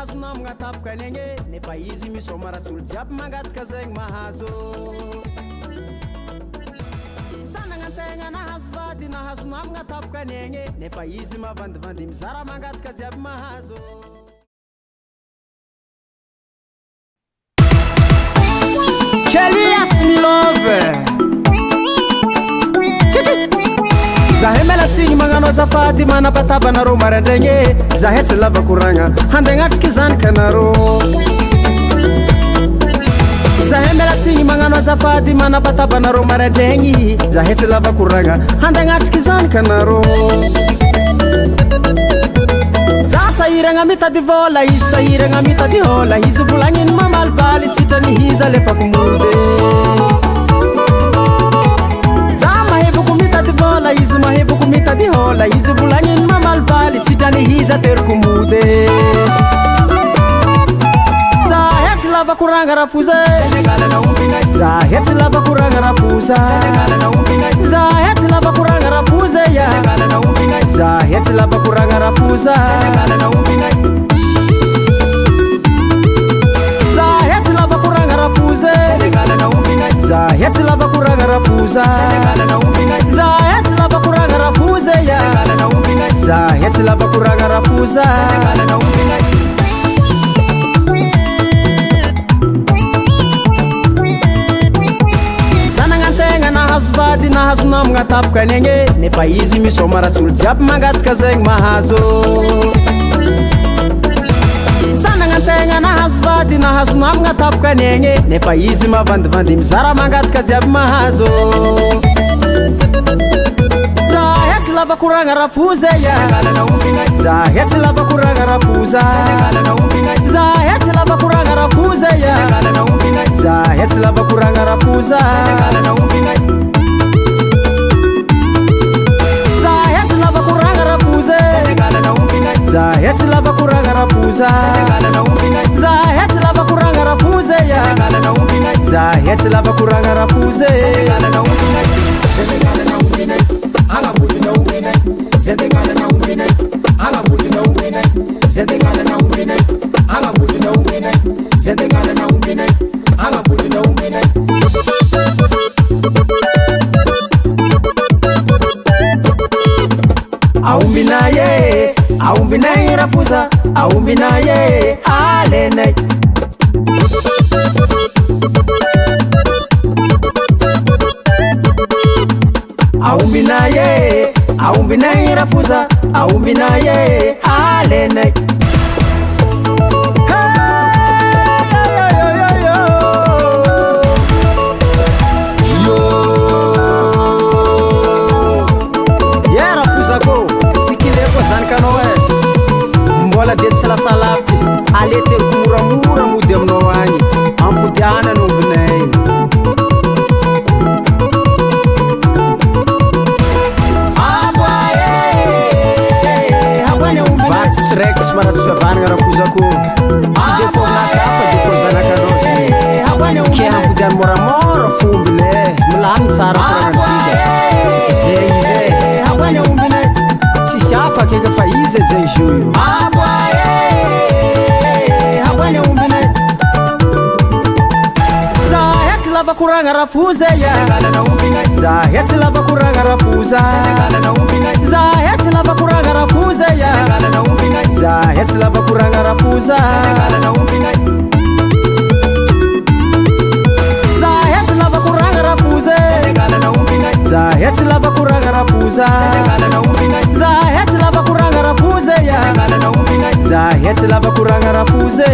nahazona magnatapaka ny agny nefa izy misômaratsolo jiaby mangataka zegny mahazo sanagnategna nahazo vady nahazona magnatapaka ny agny nefa izy mavandivandy mizara mangataka jiaby mahazo Elias Milove Zahe melatsigny magnano azafady manabatabanaroa maraindraigny zahe tsy lava koragna handagnatriky zanakanarô zahe melatsigny magnano azafady manabatabanaroa maraindraigny zahe tsy lava koragna handagnatriky zanakanarô za sahiragna mitady vola izy sahiragna mitady hola izy volagniny mamalivaly sitrany hiza lefako mody izy mahevako mitady hola izy volagniny mamalivaly sitrany hiza teriko mody zahe tsy lava koragna rafoza zahe tsy lava koragna rafoza zahe tsy lava koragna rafoza zahe tsy lava koragna rafoza zahe tsy lava koragna rafoza zahe tsy lava koragna rafoza zahe tsy lava koragna rafoza zahe tsy lava koragna rafoza zanagnategna nahazo vady nahazo namagna tapaka ny agny nefa izy misômaratsolo jiaby mangataka zegny mahazo zanagnategna nahazo vady nahazo namagna tapaka ny agny nefa izy mavandivandy mizara mangataka jiaby mahazo zahe tsy lava koragna rafoza zahe tsy lava koragna rafoza zahe tsy lava koragna rafoza zahe tsy lava koragna rafoza zahe tsy lava koragna rafoza zahe tsy lava koragna rafoza zahe tsy lava koragna rafoza zahe tsy lava koragna rafoza aumbinaye aumbinaye rafuza aumbinaye alenay aumbinaye aumbinaye rafuza aumbinaye alenay mbola dia tsy lasa lavitry aleteriko moramora mody aminao agny ampodiana nombinay vaky tsy raiky tsy maratsy fiavanagna rafozako tsy de fô nakafa de fô zanakanao ke ampodiany moramora fombine milamy tsara koragnatsika zegny izay tsisy afaka eka fa izy zay izy io zahe tsy lava koragna rafoza zahe tsy lava koragna rafoza zahe tsy lava koragna rafoza zahe tsy lava koragna rafoza zahe tsy lava koragna rafoza zahe tsy lava koragna rafoza zahe tsy lava koragna rafoza zahe tsy lava koragna rafoza